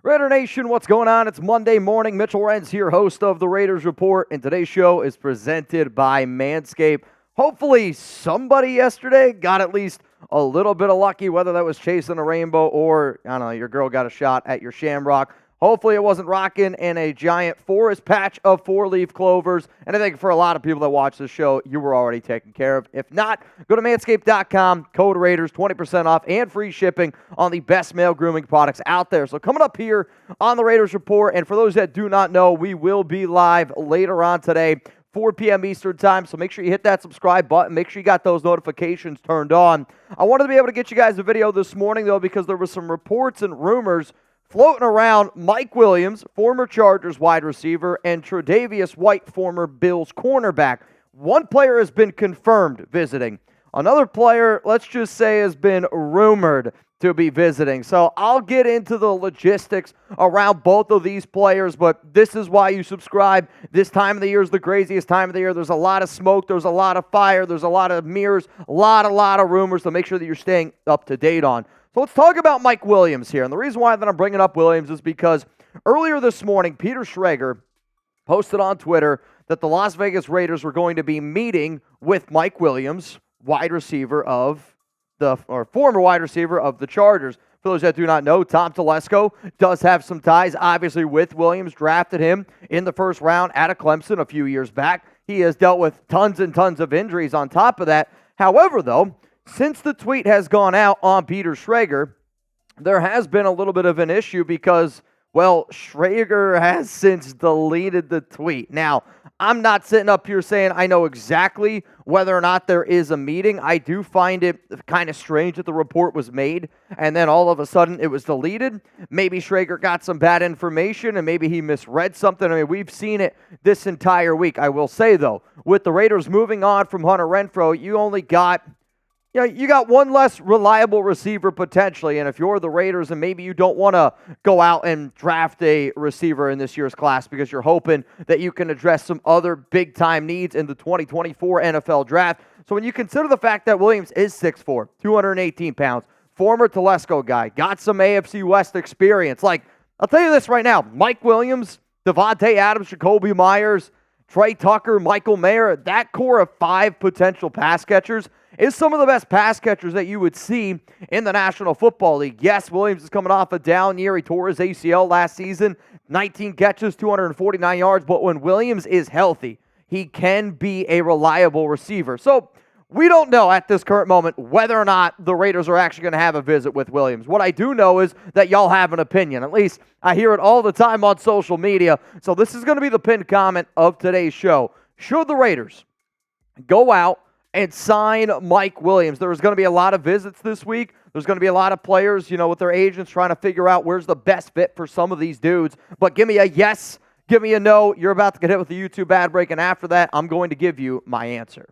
Raider Nation, what's going on? It's Monday morning. Mitchell Renz here, host of the Raiders Report, and today's show is presented by Manscape. Hopefully somebody yesterday got at least a little bit of lucky, whether that was chasing a rainbow or, I don't know, your girl got a shot at your shamrock. Hopefully it wasn't rocking in a giant forest patch of four-leaf clovers. And I think for a lot of people that watch this show, you were already taken care of. If not, go to manscaped.com, code Raiders, 20% off and free shipping on the best male grooming products out there. So coming up here on the Raiders Report, and for those that do not know, we will be live later on today, 4 p.m. Eastern time, so make sure you hit that subscribe button. Make sure you got those notifications turned on. I wanted to be able to get you guys a video this morning, though, because there were some reports and rumors floating around Mike Williams, former Chargers wide receiver, and Tre'Davious White, former Bills cornerback. One player has been confirmed visiting. Another player, let's just say, has been rumored to be visiting. So I'll get into the logistics around both of these players, but this is why you subscribe. This time of the year is the craziest time of the year. There's a lot of smoke. There's a lot of fire. There's a lot of mirrors, a lot of rumors, so make sure that you're staying up to date on. So let's talk about Mike Williams here. And the reason why that I'm bringing up Williams is because earlier this morning, Peter Schrager posted on Twitter that the Las Vegas Raiders were going to be meeting with Mike Williams, former wide receiver of the Chargers. For those that do not know, Tom Telesco does have some ties, obviously, with Williams. Drafted him in the first round out of Clemson a few years back. He has dealt with tons and tons of injuries on top of that. However, though, since the tweet has gone out on Peter Schrager, there has been a little bit of an issue because, well, Schrager has since deleted the tweet. Now, I'm not sitting up here saying I know exactly whether or not there is a meeting. I do find it kind of strange that the report was made and then all of a sudden it was deleted. Maybe Schrager got some bad information and maybe he misread something. I mean, we've seen it this entire week. I will say, though, with the Raiders moving on from Hunter Renfrow, you got one less reliable receiver potentially, and if you're the Raiders and maybe you don't want to go out and draft a receiver in this year's class because you're hoping that you can address some other big-time needs in the 2024 NFL Draft. So when you consider the fact that Williams is 6'4", 218 pounds, former Telesco guy, got some AFC West experience. I'll tell you this right now, Mike Williams, Devontae Adams, Jacoby Myers, Trey Tucker, Michael Mayer, that core of 5 potential pass catchers is some of the best pass catchers that you would see in the National Football League. Yes, Williams is coming off a down year. He tore his ACL last season, 19 catches, 249 yards. But when Williams is healthy, he can be a reliable receiver. So we don't know at this current moment whether or not the Raiders are actually going to have a visit with Williams. What I do know is that y'all have an opinion. At least I hear it all the time on social media. So this is going to be the pinned comment of today's show. Should the Raiders go out and sign Mike Williams? There's going to be a lot of visits this week. There's going to be a lot of players, with their agents trying to figure out where's the best fit for some of these dudes. But give me a yes, give me a no. You're about to get hit with the YouTube ad break, and after that, I'm going to give you my answer.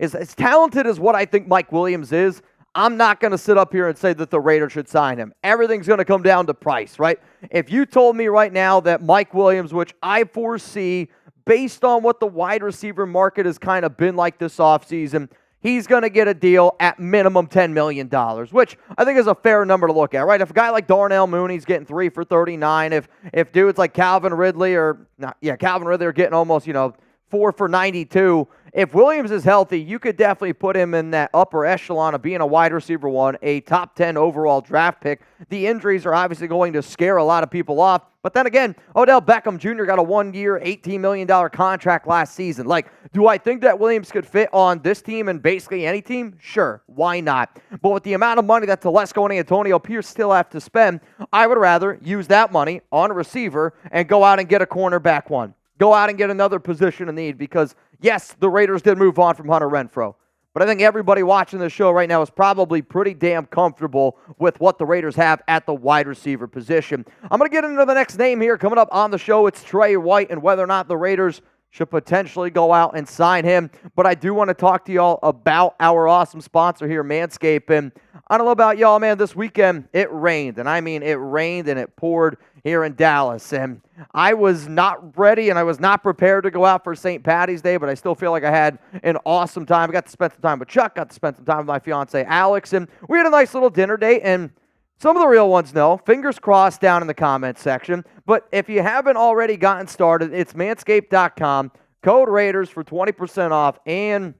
As talented as what I think Mike Williams is, I'm not going to sit up here and say that the Raiders should sign him. Everything's going to come down to price, right? If you told me right now that Mike Williams, which I foresee based on what the wide receiver market has kind of been like this offseason, he's going to get a deal at minimum $10 million, which I think is a fair number to look at, right? If a guy like Darnell Mooney's getting 3 for $39, if dudes like Calvin Ridley are getting almost, 4 for $92, if Williams is healthy, you could definitely put him in that upper echelon of being a wide receiver one, a top 10 overall draft pick. The injuries are obviously going to scare a lot of people off. But then again, Odell Beckham Jr. got a 1-year, $18 million contract last season. Do I think that Williams could fit on this team and basically any team? Sure, why not? But with the amount of money that Telesco and Antonio Pierce still have to spend, I would rather use that money on a receiver and go out and get a cornerback one. Go out and get another position of need because, yes, the Raiders did move on from Hunter Renfrow. But I think everybody watching this show right now is probably pretty damn comfortable with what the Raiders have at the wide receiver position. I'm going to get into the next name here. Coming up on the show, it's Trey White and whether or not the Raiders should potentially go out and sign him. But I do want to talk to y'all about our awesome sponsor here, Manscape. And I don't know about y'all, man, this weekend it rained. And I mean, it rained and it poured here in Dallas. And I was not ready and I was not prepared to go out for St. Patty's Day, but I still feel like I had an awesome time. I got to spend some time with Chuck, got to spend some time with my fiance, Alex. And we had a nice little dinner date. And Some of the real ones know. Fingers crossed down in the comments section. But if you haven't already gotten started, it's manscape.com. Code Raiders for 20% off and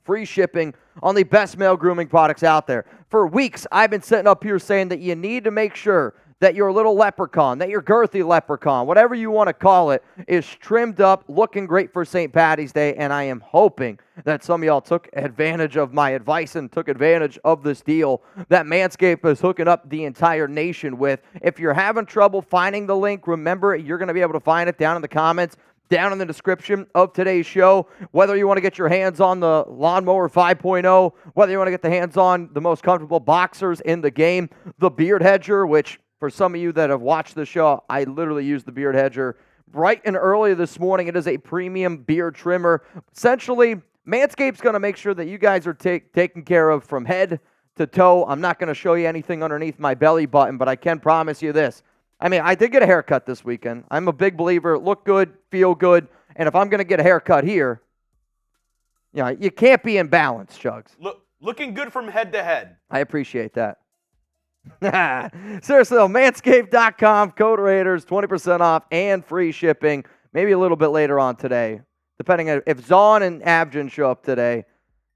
free shipping on the best male grooming products out there. For weeks, I've been sitting up here saying that you need to make sure that your little leprechaun, that your girthy leprechaun, whatever you want to call it, is trimmed up, looking great for St. Patty's Day, and I am hoping that some of y'all took advantage of my advice and took advantage of this deal that Manscaped is hooking up the entire nation with. If you're having trouble finding the link, remember, you're going to be able to find it down in the comments, down in the description of today's show. Whether you want to get your hands on the Lawnmower 5.0, whether you want to get the hands on the most comfortable boxers in the game, the Beard Hedger, which for some of you that have watched the show, I literally used the Beard Hedger bright and early this morning. It is a premium beard trimmer. Essentially, Manscaped's going to make sure that you guys are taken care of from head to toe. I'm not going to show you anything underneath my belly button, but I can promise you this. I mean, I did get a haircut this weekend. I'm a big believer. Look good, feel good. And if I'm going to get a haircut here, you know, you can't be imbalanced, Chugs. Looking good from head to head. I appreciate that. Seriously, though, manscaped.com, code Raiders, 20% off and free shipping. Maybe a little bit later on today, depending on if Zahn and Abjan show up today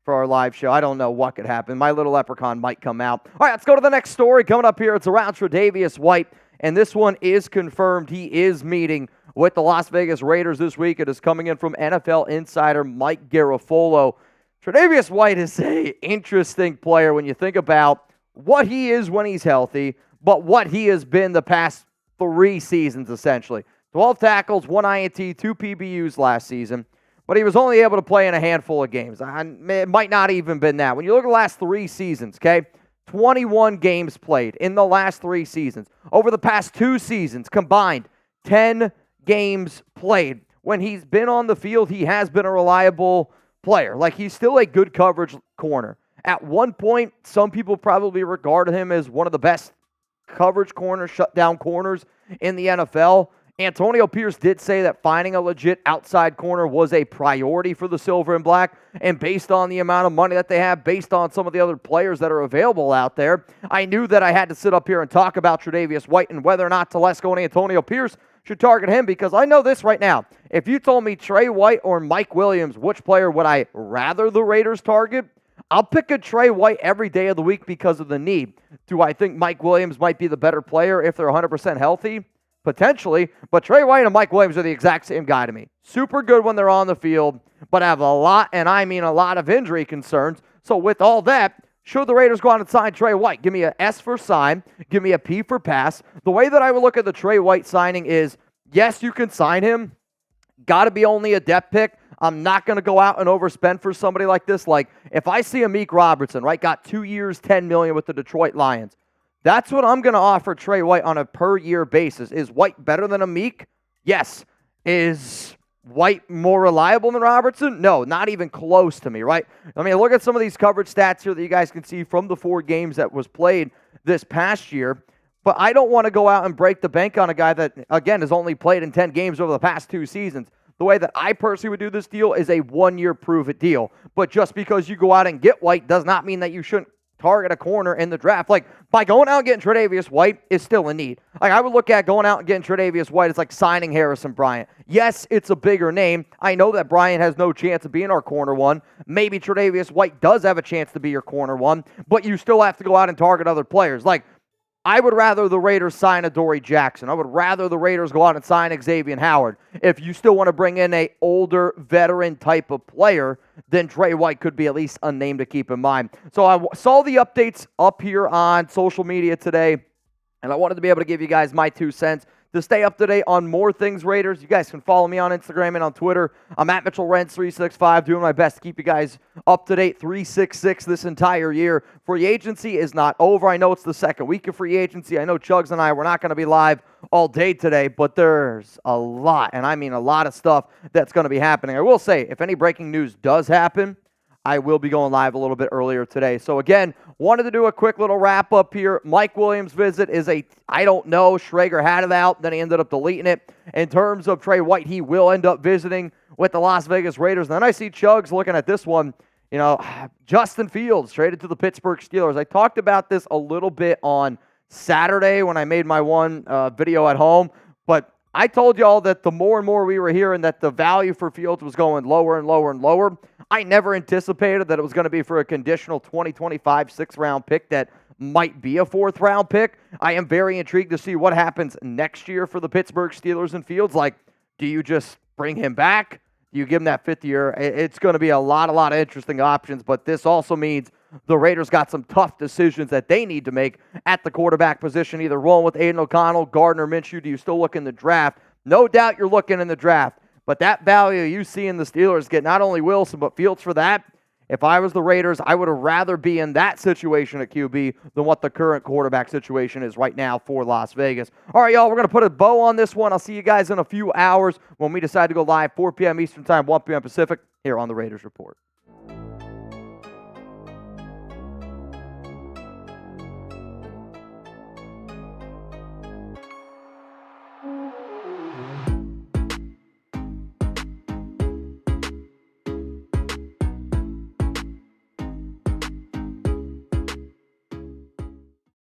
for our live show. I don't know what could happen. My little leprechaun might come out. All right, let's go to the next story coming up here. It's around Tre'Davious White, and this one is confirmed. He is meeting with the Las Vegas Raiders this week. It is coming in from NFL insider Mike Garafolo. Tre'Davious White is an interesting player when you think about what he is when he's healthy, but what he has been the past 3 seasons, essentially. 12 tackles, 1 INT, 2 PBUs last season, but he was only able to play in a handful of games. It might not even been that. When you look at the last 3 seasons, okay, 21 games played in the last 3 seasons. Over the past 2 seasons combined, 10 games played. When he's been on the field, he has been a reliable player. Like, he's still a good coverage corner. At one point, some people probably regarded him as one of the best coverage corners, shutdown corners in the NFL. Antonio Pierce did say that finding a legit outside corner was a priority for the Silver and Black, and based on the amount of money that they have, based on some of the other players that are available out there, I knew that I had to sit up here and talk about Tre'Davious White and whether or not Telesco and Antonio Pierce should target him, because I know this right now. If you told me Trey White or Mike Williams, which player would I rather the Raiders target? I'll pick a Trey White every day of the week because of the need. Do I think Mike Williams might be the better player if they're 100% healthy? Potentially, but Trey White and Mike Williams are the exact same guy to me. Super good when they're on the field, but have a lot, and I mean a lot, of injury concerns. So with all that, should the Raiders go out and sign Trey White? Give me a S for sign. Give me a P for pass. The way that I would look at the Trey White signing is, yes, you can sign him. Got to be only a depth pick. I'm not going to go out and overspend for somebody like this. Like, if I see Amik Robertson, right, got 2 years, $10 million with the Detroit Lions, that's what I'm going to offer Trey White on a per-year basis. Is White better than Amik? Yes. Is White more reliable than Robertson? No, not even close to me, right? I mean, look at some of these coverage stats here that you guys can see from the 4 games that was played this past year. But I don't want to go out and break the bank on a guy that, again, has only played in 10 games over the past 2 seasons. The way that I personally would do this deal is a 1-year prove-it deal. But just because you go out and get White does not mean that you shouldn't target a corner in the draft. Like, by going out and getting Tre'Davious White is still a need. Like, I would look at going out and getting Tre'Davious White as like signing Harrison Bryant. Yes, it's a bigger name. I know that Bryant has no chance of being our corner one. Maybe Tre'Davious White does have a chance to be your corner one, but you still have to go out and target other players. Like, I would rather the Raiders sign a Dory Jackson. I would rather the Raiders go out and sign Xavier Howard. If you still want to bring in a older veteran type of player, then Trey White could be at least a name to keep in mind. So I saw the updates up here on social media today, and I wanted to be able to give you guys my 2 cents. To stay up to date on more things Raiders, you guys can follow me on Instagram and on Twitter. I'm at MitchellRentz365, doing my best to keep you guys up to date 366 this entire year. Free agency is not over. I know it's the second week of free agency. I know Chugs and I, we're not going to be live all day today, but there's a lot, and I mean a lot of stuff that's going to be happening. I will say, if any breaking news does happen, I will be going live a little bit earlier today. So again, wanted to do a quick little wrap up here. Mike Williams' visit is I don't know. Schrager had it out, then he ended up deleting it. In terms of Trey White, he will end up visiting with the Las Vegas Raiders. And then I see Chugs looking at this one. You know, Justin Fields traded to the Pittsburgh Steelers. I talked about this a little bit on Saturday when I made my one video at home. But I told y'all that the more and more we were hearing that the value for Fields was going lower and lower and lower, I never anticipated that it was going to be for a conditional 2025 sixth-round pick that might be a fourth-round pick. I am very intrigued to see what happens next year for the Pittsburgh Steelers and Fields. Like, do you just bring him back? Do you give him that fifth year? It's going to be a lot of interesting options, but this also means the Raiders got some tough decisions that they need to make at the quarterback position, either rolling with Aiden O'Connell, Gardner Minshew. Do you still look in the draft? No doubt you're looking in the draft, but that value you see in the Steelers get not only Wilson, but Fields for that. If I was the Raiders, I would have rather be in that situation at QB than what the current quarterback situation is right now for Las Vegas. All right, y'all, we're going to put a bow on this one. I'll see you guys in a few hours when we decide to go live, 4 p.m. Eastern Time, 1 p.m. Pacific, here on the Raiders Report.